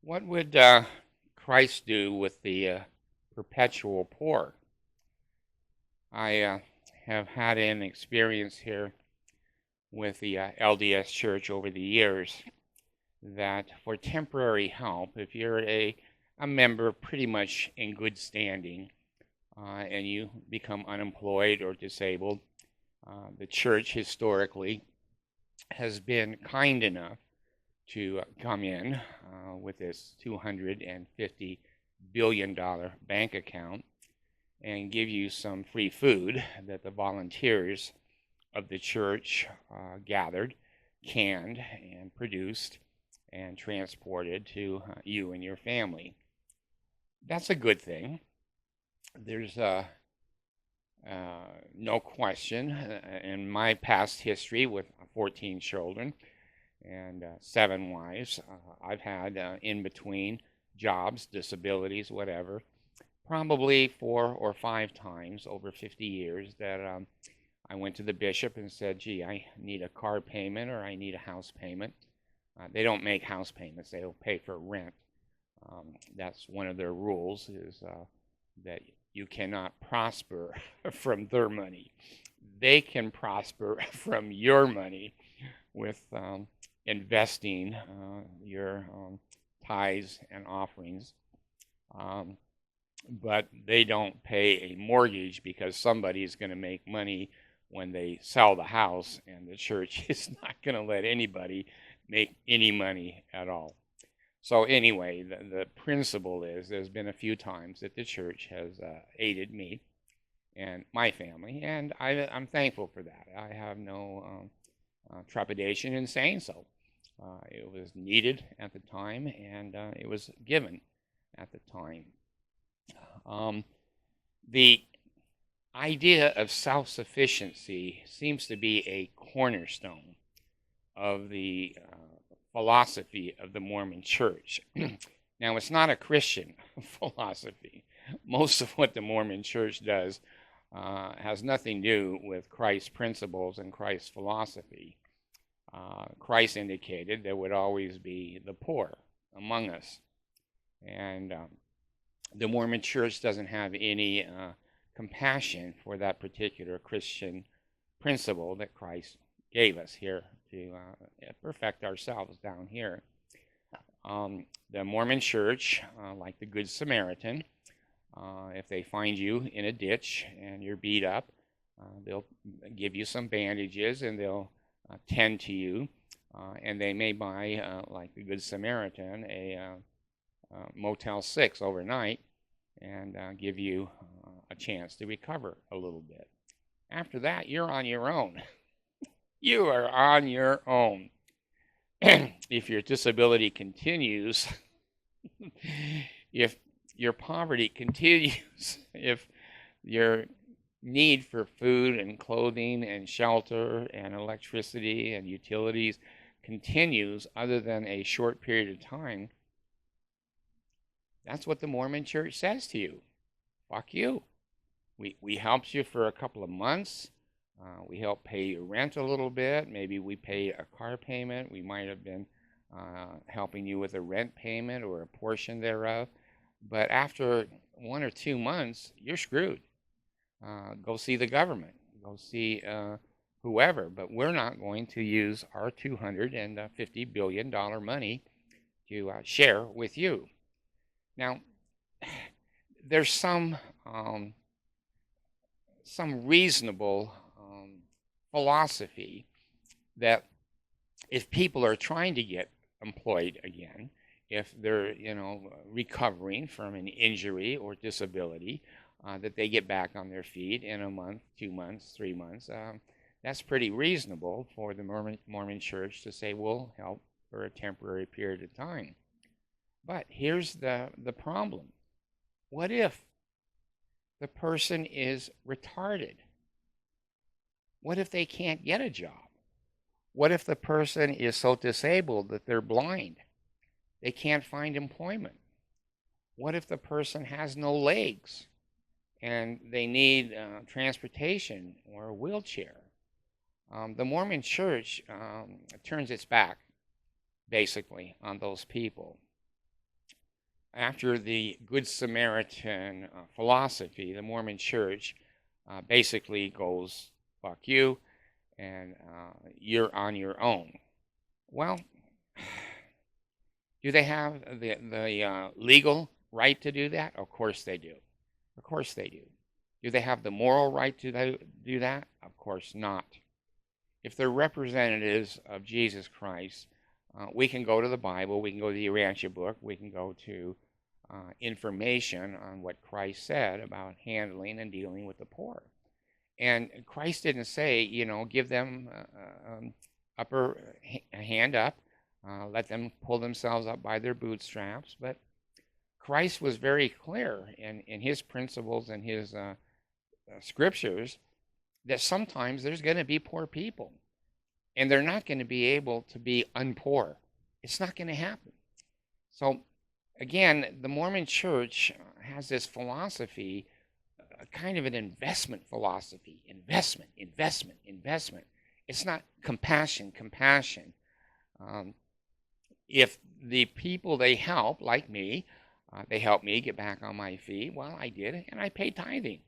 What would Christ do with the perpetual poor? I have had an experience here with the LDS Church over the years that for temporary help, if you're a member pretty much in good standing and you become unemployed or disabled, the church historically has been kind enough to come in with this $250 billion bank account and give you some free food that the volunteers of the church gathered, canned, and produced and transported to you and your family. That's a good thing. There's no question in my past history with 14 children and 7 wives, I've had in between jobs, disabilities, whatever, probably 4 or 5 times over 50 years that I went to the bishop and said, gee, I need a car payment or I need a house payment. They don't make house payments, they'll pay for rent. That's one of their rules is that you cannot prosper from their money. They can prosper from your money with investing your tithes and offerings. But they don't pay a mortgage because somebody is going to make money when they sell the house, and the church is not going to let anybody make any money at all. So anyway, the principle is there's been a few times that the church has aided me and my family, and I'm thankful for that. I have no trepidation in saying so. It was needed at the time, and it was given at the time. The idea of self-sufficiency seems to be a cornerstone of the philosophy of the Mormon Church. Now, it's not a Christian philosophy. Most of what the Mormon Church does has nothing to do with Christ's principles and Christ's philosophy. Christ indicated there would always be the poor among us. And the Mormon Church doesn't have any compassion for that particular Christian principle that Christ gave us here to perfect ourselves down here. The Mormon Church, like the Good Samaritan, if they find you in a ditch and you're beat up, they'll give you some bandages and they'll tend to you, and they may buy, like the Good Samaritan, a Motel 6 overnight and give you a chance to recover a little bit. After that, you're on your own. You are on your own. If your disability continues, if your poverty continues, if your need for food and clothing and shelter and electricity and utilities continues other than a short period of time, that's what the Mormon Church says to you. Fuck you. We helped you for a couple of months. We helped pay your rent a little bit. Maybe we pay a car payment. We might have been helping you with a rent payment or a portion thereof. But after 1 or 2 months, you're screwed. Go see the government. Go see whoever. But we're not going to use our $250 billion money to share with you. Now, there's some reasonable philosophy that if people are trying to get employed again, if they're recovering from an injury or disability, that they get back on their feet in a month, 2 months, 3 months. That's pretty reasonable for the Mormon Church to say we'll help for a temporary period of time. But here's the problem. What if the person is retarded? What if they can't get a job? What if the person is so disabled that they're blind? They can't find employment. What if the person has no legs and they need transportation or a wheelchair? The Mormon Church turns its back, basically, on those people. after the Good Samaritan philosophy, the Mormon Church basically goes, fuck you, and you're on your own. Well, do they have the legal right to do that? Of course they do. Of course they do. Do they have the moral right to do that? Of course not. If they're representatives of Jesus Christ, we can go to the Bible, we can go to the Urantia book, we can go to information on what Christ said about handling and dealing with the poor. And Christ didn't say, give them upper hand up, let them pull themselves up by their bootstraps. But Christ was very clear in his principles and his scriptures that sometimes there's going to be poor people. And they're not going to be able to be unpoor. It's not going to happen. So, again, the Mormon Church has this philosophy, kind of an investment philosophy. Investment, investment, investment. It's not compassion, compassion. If the people they help, like me, they helped me get back on my feet, well, I did, and I paid tithing.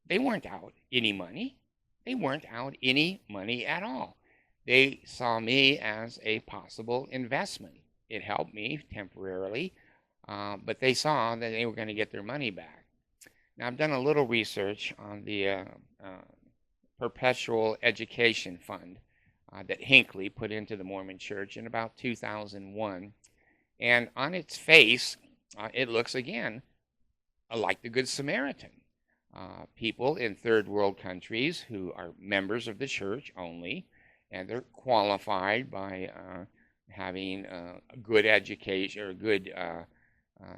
They weren't out any money. They weren't out any money at all. They saw me as a possible investment. It helped me temporarily, but they saw that they were going to get their money back. Now, I've done a little research on the Perpetual Education Fund that Hinckley put into the Mormon Church in about 2001. And on its face, it looks, again, like the Good Samaritan. People in third world countries who are members of the church only, and they're qualified by having a good education or good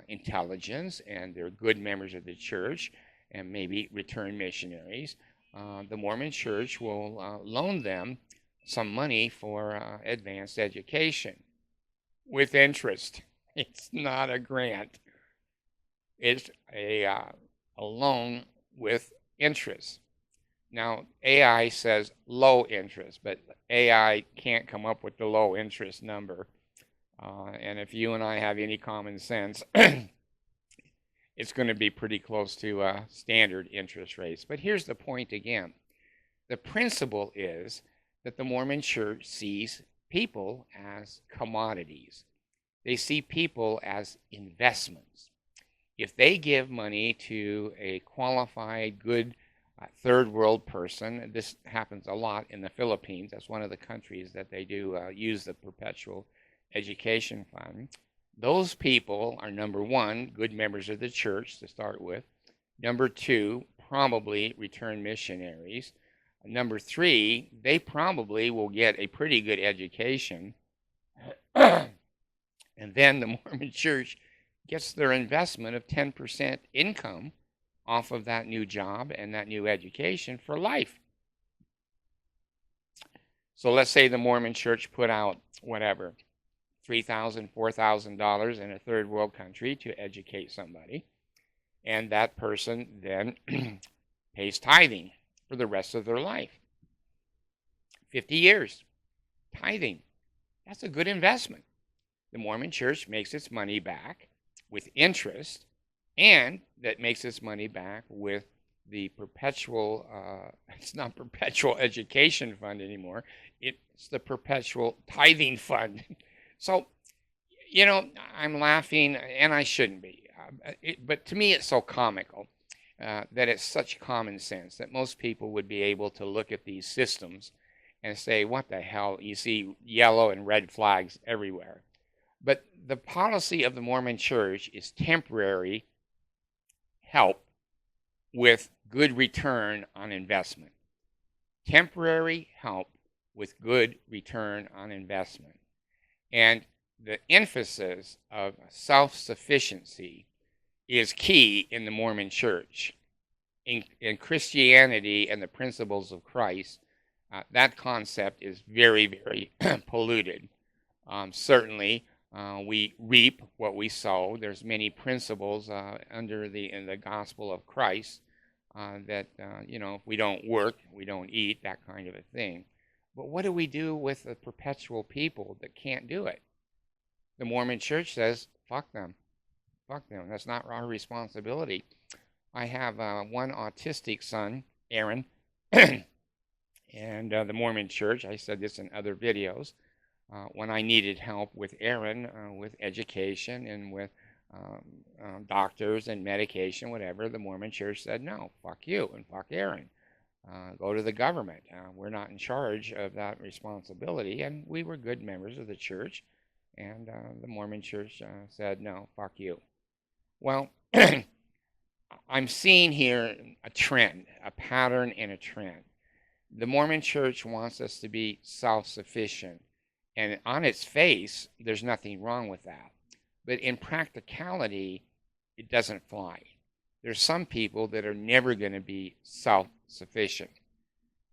intelligence, and they're good members of the church and maybe return missionaries. The Mormon Church will loan them some money for advanced education with interest. It's not a grant. It's a loan with interest. Now, AI says low interest, but AI can't come up with the low interest number. And if you and I have any common sense, it's going to be pretty close to standard interest rates. But here's the point again. The principle is that the Mormon Church sees people as commodities. They see people as investments. If they give money to a qualified, good third world person, this happens a lot in the Philippines. That's one of the countries that they do use the Perpetual Education Fund. Those people are, number one, good members of the church to start with. Number two, probably return missionaries. Number three, they probably will get a pretty good education. And then the Mormon Church gets their investment of 10% income off of that new job and that new education for life. So let's say the Mormon Church put out whatever, $3,000, $4,000 in a third world country to educate somebody, and that person then pays tithing for the rest of their life. 50 years, tithing. That's a good investment. The Mormon Church makes its money back with interest, and that makes its money back with the perpetual, it's not Perpetual Education Fund anymore, it's the Perpetual Tithing Fund. So, I'm laughing, and I shouldn't be, but to me it's so comical that it's such common sense that most people would be able to look at these systems and say, what the hell, you see yellow and red flags everywhere. But the policy of the Mormon Church is temporary help with good return on investment. Temporary help with good return on investment. And the emphasis of self-sufficiency is key in the Mormon Church. In Christianity and the principles of Christ, that concept is very, very polluted. Certainly, we reap what we sow. There's many principles under in the gospel of Christ that, if we don't work, we don't eat, that kind of a thing. But what do we do with the perpetual people that can't do it? The Mormon Church says, fuck them. fuck them. That's not our responsibility. I have one autistic son, Aaron, and the Mormon Church. I said this in other videos. When I needed help with Aaron, with education and with doctors and medication, whatever, the Mormon Church said, no, fuck you and fuck Aaron. Go to the government. We're not in charge of that responsibility. And we were good members of the church. And the Mormon Church said, no, fuck you. Well, I'm seeing here a trend, a pattern and a trend. The Mormon Church wants us to be self-sufficient. And on its face, there's nothing wrong with that. But in practicality, it doesn't fly. There's some people that are never going to be self-sufficient.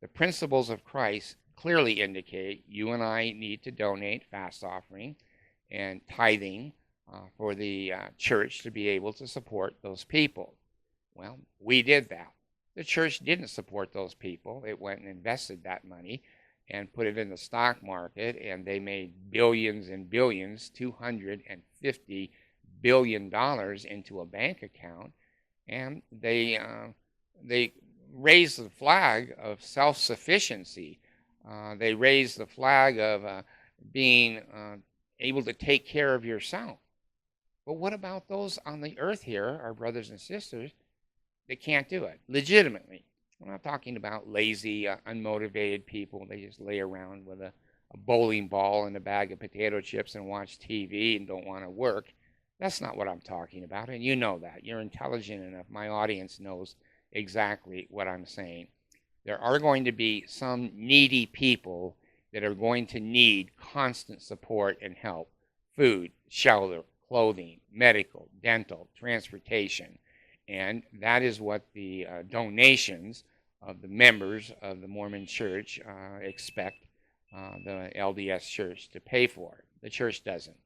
The principles of Christ clearly indicate you and I need to donate fast offering and tithing for the church to be able to support those people. Well, we did that. The church didn't support those people. It went and invested that money and put it in the stock market, and they made billions and billions, $250 billion into a bank account, and they raised the flag of self-sufficiency. They raised the flag of being able to take care of yourself. But what about those on the earth here, our brothers and sisters, that can't do it legitimately? I'm not talking about lazy, unmotivated people. They just lay around with a bowling ball and a bag of potato chips and watch TV and don't want to work. That's not what I'm talking about, and you know that. You're intelligent enough. My audience knows exactly what I'm saying. There are going to be some needy people that are going to need constant support and help. Food, shelter, clothing, medical, dental, transportation. And that is what the donations of the members of the Mormon Church expect the LDS Church to pay for. The church doesn't.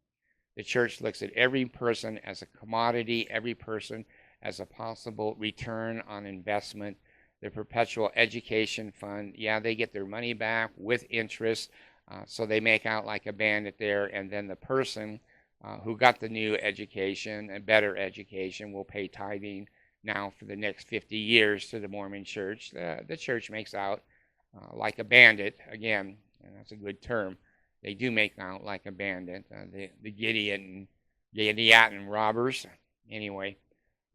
The church looks at every person as a commodity, every person as a possible return on investment. The Perpetual Education Fund, yeah, they get their money back with interest, so they make out like a bandit there, and then the person who got the new education, a better education, will pay tithing now for the next 50 years to the Mormon Church. The church makes out like a bandit, again, and that's a good term. They do make out like a bandit, the Gideon robbers. Anyway,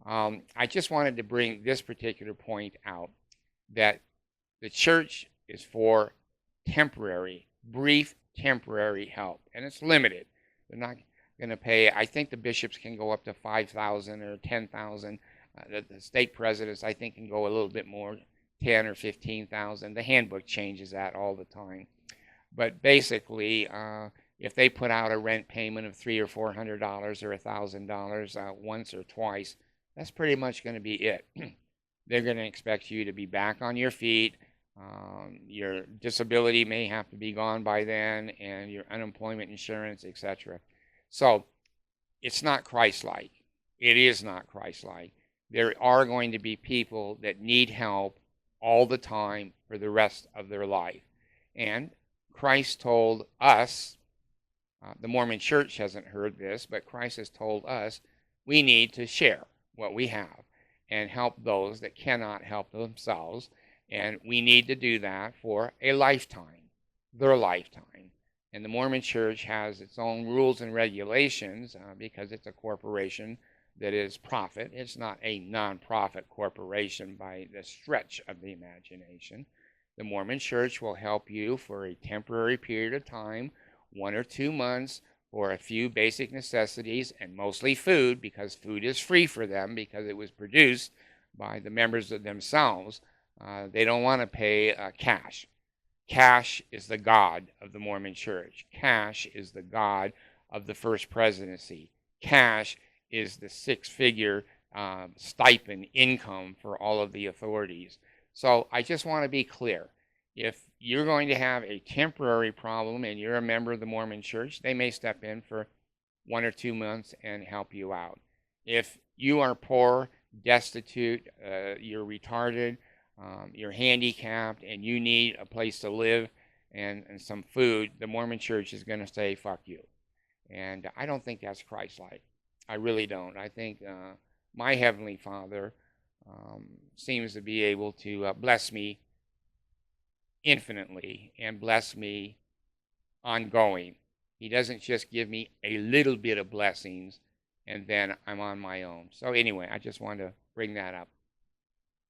I just wanted to bring this particular point out, that the church is for temporary, brief temporary help, and it's limited. They're not going to pay. I think the bishops can go up to 5,000 or 10,000. The state presidents, I think, can go a little bit more, 10 or 15,000. The handbook changes that all the time. But basically, if they put out a rent payment of $300 or $400 or $1,000 once or twice, that's pretty much going to be it. They're going to expect you to be back on your feet. Your disability may have to be gone by then, and your unemployment insurance, etc. So it's not Christ-like. It is not Christ-like. There are going to be people that need help all the time for the rest of their life. And Christ told us, the Mormon Church hasn't heard this, but Christ has told us we need to share what we have and help those that cannot help themselves. And we need to do that for a lifetime, their lifetime. And the Mormon Church has its own rules and regulations because it's a corporation that is profit. It's not a non-profit corporation by the stretch of the imagination. The Mormon Church will help you for a temporary period of time, 1 or 2 months, for a few basic necessities, and mostly food, because food is free for them because it was produced by the members of themselves. They don't want to pay cash. Cash is the god of the Mormon Church. Cash is the god of the First Presidency. Cash is the six-figure stipend income for all of the authorities. So I just want to be clear. If you're going to have a temporary problem and you're a member of the Mormon Church, they may step in for 1 or 2 months and help you out. If you are poor, destitute, you're retarded, you're handicapped, and you need a place to live and some food, the Mormon Church is going to say, fuck you. And I don't think that's Christ-like. I really don't. I think my Heavenly Father seems to be able to bless me infinitely and bless me ongoing. He doesn't just give me a little bit of blessings and then I'm on my own. So, anyway, I just wanted to bring that up.